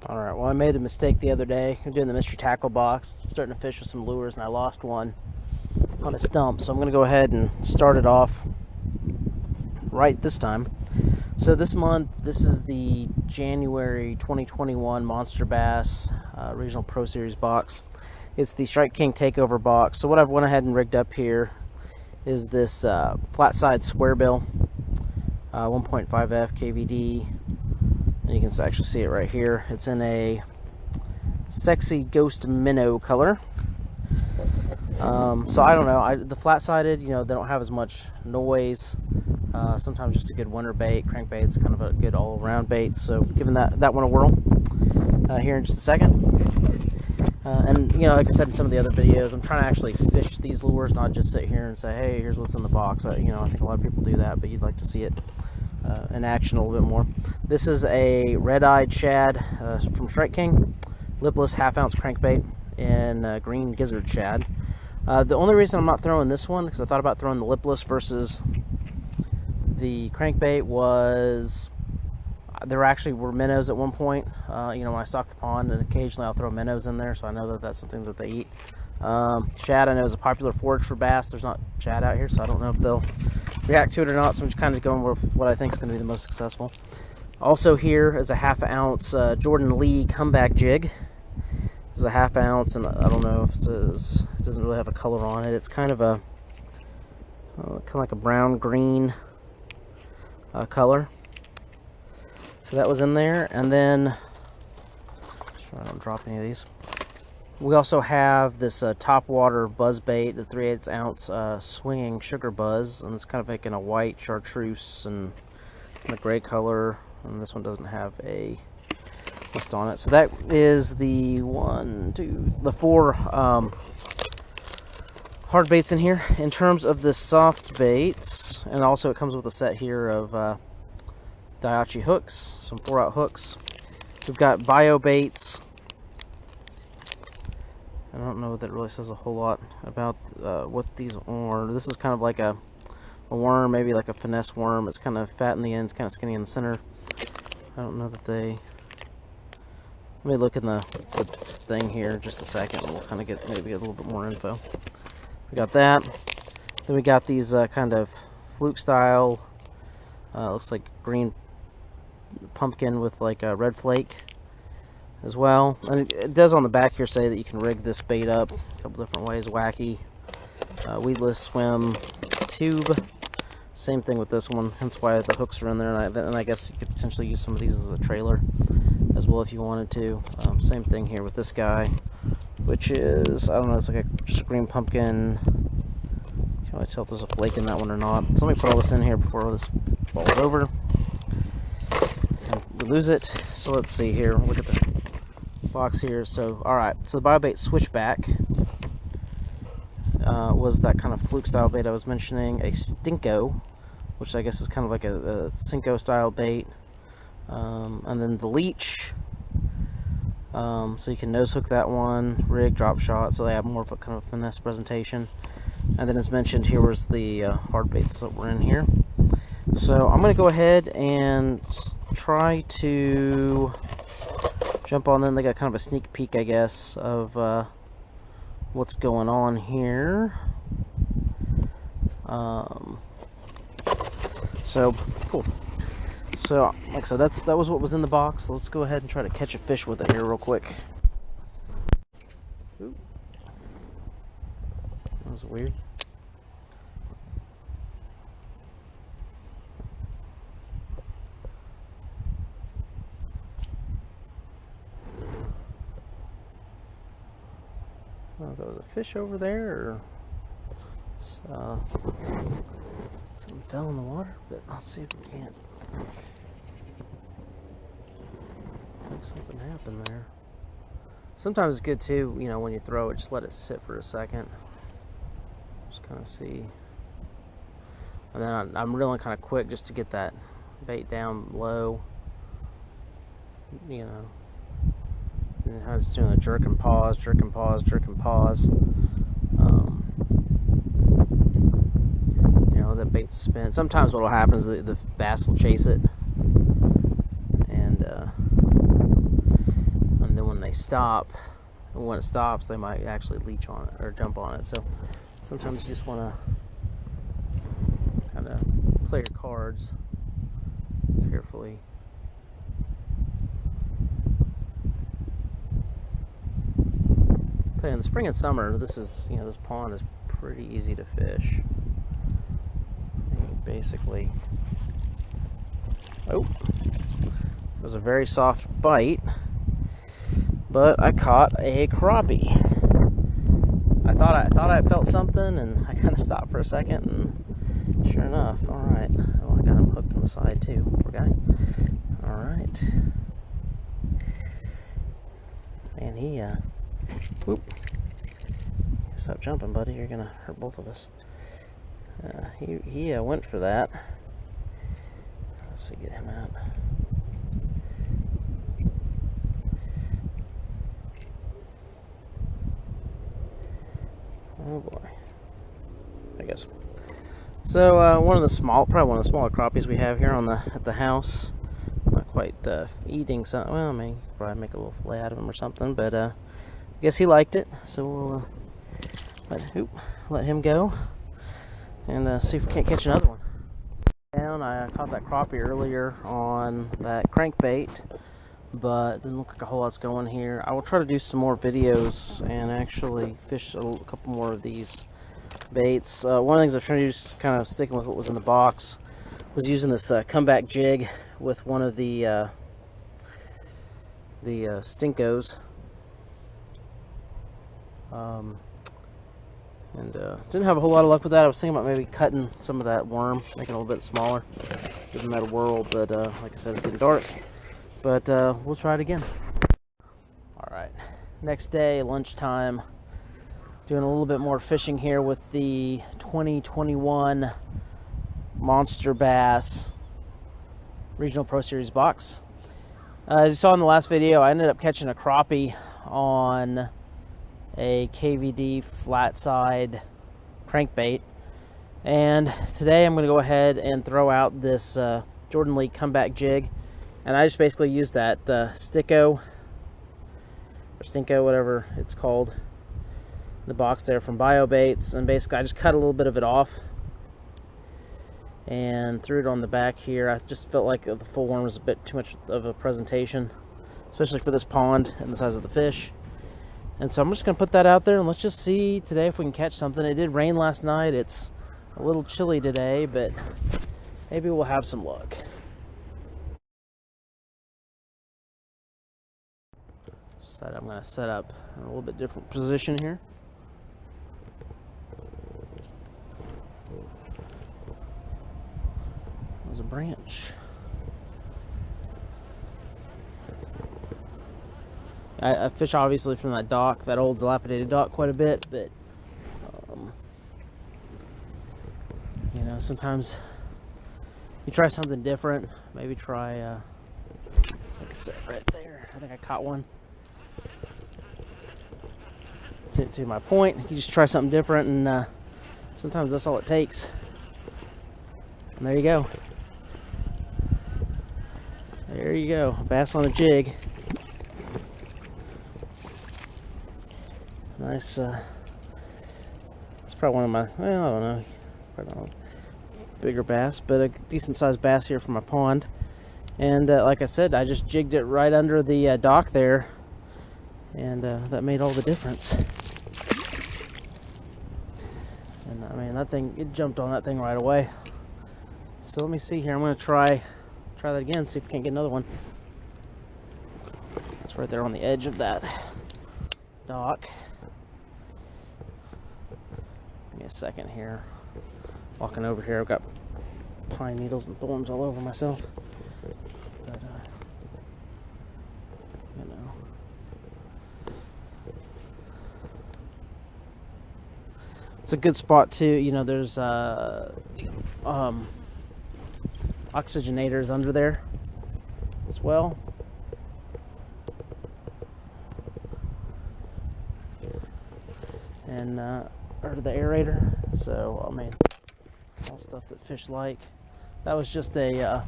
Alright, well I made a mistake the other day. I'm doing the mystery tackle box, starting to fish with some lures, and I lost one on a stump. So I'm going to go ahead and start it off right this time. So this month, this is the January 2021 MonsterBass Regional Pro Series box. It's the Strike King Takeover box. So what I've went ahead and rigged up here is this flat side square bill, 1.5F KVD. And you can actually see it right here. It's in a sexy ghost minnow color. So I don't know. The flat-sided, you know, they don't have as much noise. Sometimes just a good winter bait. Crankbait's kind of a good all-around bait. So giving that one a whirl here in just a second. And you know, like I said in some of the other videos, I'm trying to actually fish these lures, not just sit here and say, "Hey, here's what's in the box." You know, I think a lot of people do that, but you'd like to see it in action a little bit more. This is a red-eyed shad from Strike King, lipless half-ounce crankbait in green gizzard shad. The only reason I'm not throwing this one, because I thought about throwing the lipless versus the crankbait, was there actually were minnows at one point. You know, when I stock the pond, and occasionally I'll throw minnows in there, so I know that that's something that they eat. Shad, I know, is a popular forage for bass. There's not shad out here, so I don't know if they'll react to it or not, so I'm just kind of going with what I think is going to be the most successful. Also here is a half-ounce Jordan Lee comeback jig. This is a half-ounce, and I don't know if it doesn't really have a color on it. It's kind of a like a brown-green color. So that was in there, and then make sure I don't drop any of these. We also have this top water buzz bait, the 3/8 ounce swinging sugar buzz, and it's kind of making a white chartreuse and a gray color, and this one doesn't have a list on it. So that is the four hard baits in here. In terms of the soft baits, and also it comes with a set here of Daiichi hooks, some 4-aught hooks. We've got Biobaits. I don't know that really says a whole lot about what these are. This is kind of like a worm, maybe like a finesse worm. It's kind of fat in the ends, kind of skinny in the center. I don't know that they... Let me look in the thing here just a second, and we'll kind of get a little bit more info. We got that. Then we got these kind of fluke style, looks like green pumpkin with like a red flake as well. And it does on the back here say that you can rig this bait up a couple different ways. Wacky, weedless swim, tube. Same thing with this one, hence why the hooks are in there. And I guess you could potentially use some of these as a trailer as well if you wanted to. Same thing here with this guy, which is, I don't know, it's like just a green pumpkin. Can't really tell if there's a flake in that one or not. So let me put all this in here before this falls over. And we lose it. So let's see here. Look at the box here. So, alright. So the Biobait Switchback was that kind of fluke style bait I was mentioning. A Stinko, which I guess is kind of like a Cinco style bait. And then the Leech. So you can nose hook that one, rig, drop shot, so they have more of a kind of finesse presentation. And then as mentioned, here was the hard baits that were in here. So I'm going to go ahead and try to jump on them. They got kind of a sneak peek, I guess, of what's going on here. So, cool. So, like I said, that was what was in the box. Let's go ahead and try to catch a fish with it here real quick. Ooh. That was weird. I don't know if that was a fish over there, or something fell in the water, but I'll see if we can't. I think something happened there. Sometimes it's good too, you know, when you throw it, just let it sit for a second. Just kind of see. And then I'm reeling kind of quick just to get that bait down low. You know. And I'm just doing a jerk and pause, jerk and pause, jerk and pause. You know, the bait's spin. Sometimes what will happen is the bass will chase it. And may stop, and when it stops they might actually leech on it or jump on it. So sometimes you just want to kind of play your cards carefully. But in the spring and summer, this pond is pretty easy to fish. Basically, oh, it was a very soft bite, but I caught a crappie. I thought I felt something, and I kind of stopped for a second, and sure enough, all right. Oh, I got him hooked on the side too. Poor guy. All right, and he whoop. Stop jumping, buddy. You're gonna hurt both of us. He went for that. Let's see, get him out. Oh boy. I guess. So probably one of the smaller crappies we have here at the house. Not quite eating something. Well, I mean, probably make a little fillet out of him or something. But I guess he liked it, so we'll let him go. And see if we can't catch another one. I caught that crappie earlier on that crankbait, but it doesn't look like a whole lot's going here. I will try to do some more videos and actually fish a couple more of these baits. One of the things I was trying to do, just kind of sticking with what was in the box, was using this comeback jig with one of the Stinkos. And didn't have a whole lot of luck with that. I was thinking about maybe cutting some of that worm, making it a little bit smaller, giving that a whirl, but like I said, it's getting dark. But we'll try it again. Alright, next day, lunchtime, doing a little bit more fishing here with the 2021 MonsterBass Regional Pro Series box. As you saw in the last video, I ended up catching a crappie on a KVD flat side crankbait, and today I'm going to go ahead and throw out this Jordan Lee comeback jig, and I just basically used that Stinko, whatever it's called, the box there from Biobaits, and basically I just cut a little bit of it off and threw it on the back here. I just felt like the full worm was a bit too much of a presentation, especially for this pond and the size of the fish. And so I'm just going to put that out there, and let's just see today if we can catch something. It did rain last night. It's a little chilly today, but maybe we'll have some luck. So I'm going to set up in a little bit different position here. There's a branch. I fish obviously from that dock, that old dilapidated dock, quite a bit, but you know, sometimes you try something different. Maybe try like I said right there, I think I caught one. To my point, you just try something different, and sometimes that's all it takes. And there you go. There you go, bass on a jig. Nice, it's probably one of my, well, I don't know, probably not bigger bass, but a decent sized bass here from my pond. And like I said, I just jigged it right under the dock there, and that made all the difference. And I mean, that thing, it jumped on that thing right away. So let me see here, I'm going to try that again, see if we can't get another one. It's right there on the edge of that dock. Give me a second here. Walking over here, I've got pine needles and thorns all over myself. But, you know. It's a good spot too. You know, there's oxygenators under there as well. And or the aerator. So I mean, all stuff that fish like. That was just a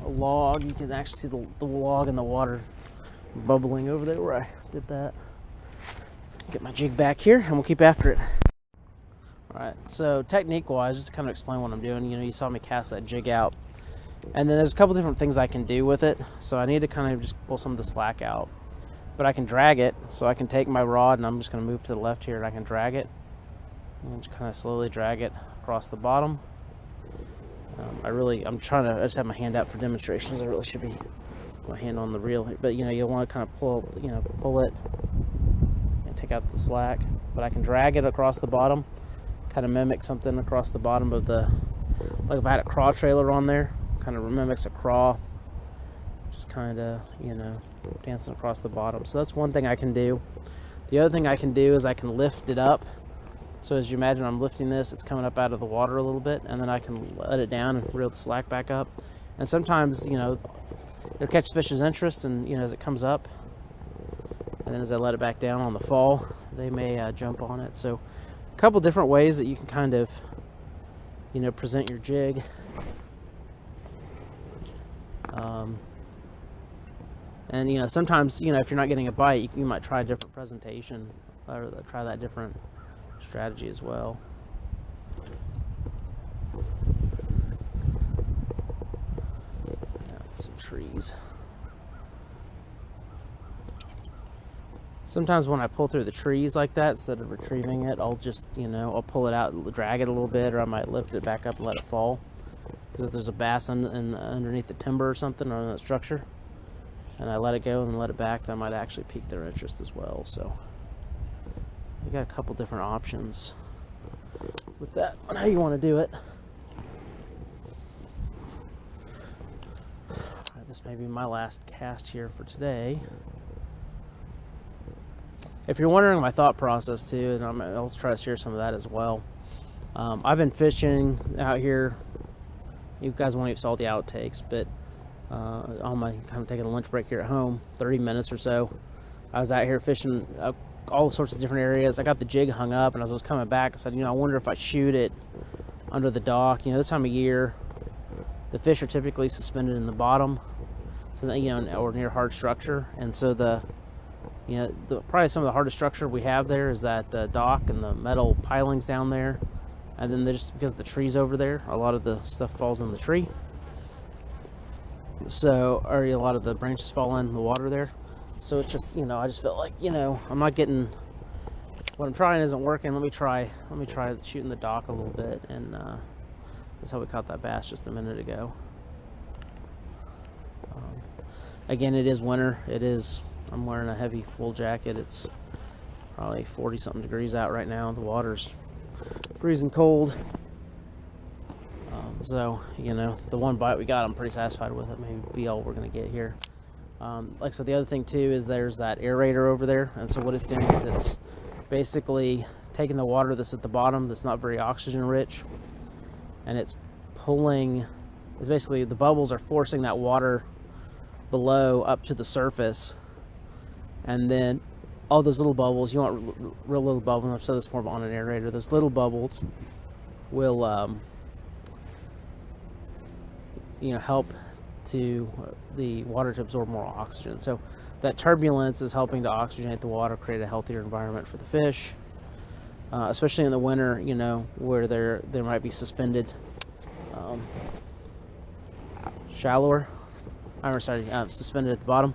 log. You can actually see the log in the water bubbling over there where I did that. Get my jig back here and we'll keep after it. Alright, so technique wise, just to kind of explain what I'm doing, you saw me cast that jig out. And then there's a couple different things I can do with it. So I need to kind of just pull some of the slack out. But I can drag it, so I can take my rod and I'm just going to move to the left here and I can drag it. And just kind of slowly drag it across the bottom. I just have my hand out for demonstrations. I really should be my hand on the reel, but you'll want to kind of pull it and take out the slack. But I can drag it across the bottom, kind of mimic something across the bottom of the, like if I had a craw trailer on there, kind of mimics a craw, just kind of dancing across the bottom. So that's one thing I can do. The other thing I can do is I can lift it up. So as you imagine, I'm lifting this, it's coming up out of the water a little bit, and then I can let it down and reel the slack back up. And sometimes, it'll catch the fish's interest, and as it comes up, and then as I let it back down on the fall, they may jump on it. So a couple different ways that you can kind of, present your jig. And sometimes, if you're not getting a bite, you might try a different presentation, or try that different strategy as well. Some trees. Sometimes when I pull through the trees like that, instead of retrieving it, I'll just, I'll pull it out, drag it a little bit, or I might lift it back up and let it fall. Because if there's a bass underneath the timber or something, or in that structure, and I let it go and let it back, that might actually pique their interest as well. So you got a couple different options with that on how you want to do it. Alright, this may be my last cast here for today. If you're wondering my thought process too, and I'll try to share some of that as well. I've been fishing out here. You guys won't even saw the outtakes, but on my kind of taking a lunch break here at home, 30 minutes or so, I was out here fishing all sorts of different areas. I got the jig hung up, and as I was coming back, I said, I wonder if I shoot it under the dock. This time of year, the fish are typically suspended in the bottom, so that, or near hard structure, and so probably some of the hardest structure we have there is that dock and the metal pilings down there, and then just because the tree's over there, a lot of the stuff falls in the tree. So, or a lot of the branches fall in the water there. So it's just, I just felt like, I'm not getting, what I'm trying isn't working. Let me try shooting the dock a little bit, and that's how we caught that bass just a minute ago. Again, it is winter. I'm wearing a heavy wool jacket. It's probably 40 something degrees out right now. The water's freezing cold. So, the one bite we got, I'm pretty satisfied with it. Maybe be all we're going to get here. Like I said, the other thing too is there's that aerator over there, and so what it's doing is it's basically taking the water that's at the bottom that's not very oxygen rich, and it's basically the bubbles are forcing that water below up to the surface, and then all those little bubbles, you want real little bubbles, I've said this more on an aerator, those little bubbles will help the water to absorb more oxygen. So that turbulence is helping to oxygenate the water, create a healthier environment for the fish, especially in the winter, where they might be suspended shallower. Suspended at the bottom.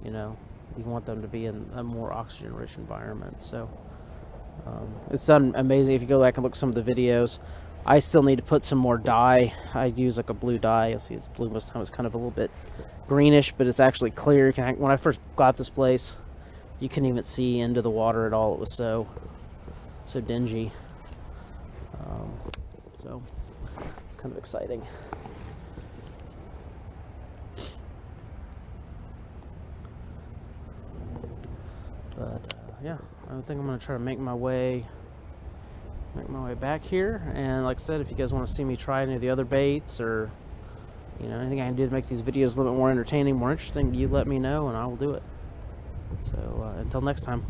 You want them to be in a more oxygen-rich environment. So it's done amazing. If you go back and look at some of the videos, I still need to put some more dye. I use like a blue dye. You'll see it's blue most of the time. It's kind of a little bit greenish, but it's actually clear. When I first got this place, you couldn't even see into the water at all. It was so dingy. So it's kind of exciting. But yeah, I think I'm going to try to make my way back here. And like I said, if you guys want to see me try any of the other baits, or anything I can do to make these videos a little bit more entertaining, more interesting, you let me know and I will do it. So until next time.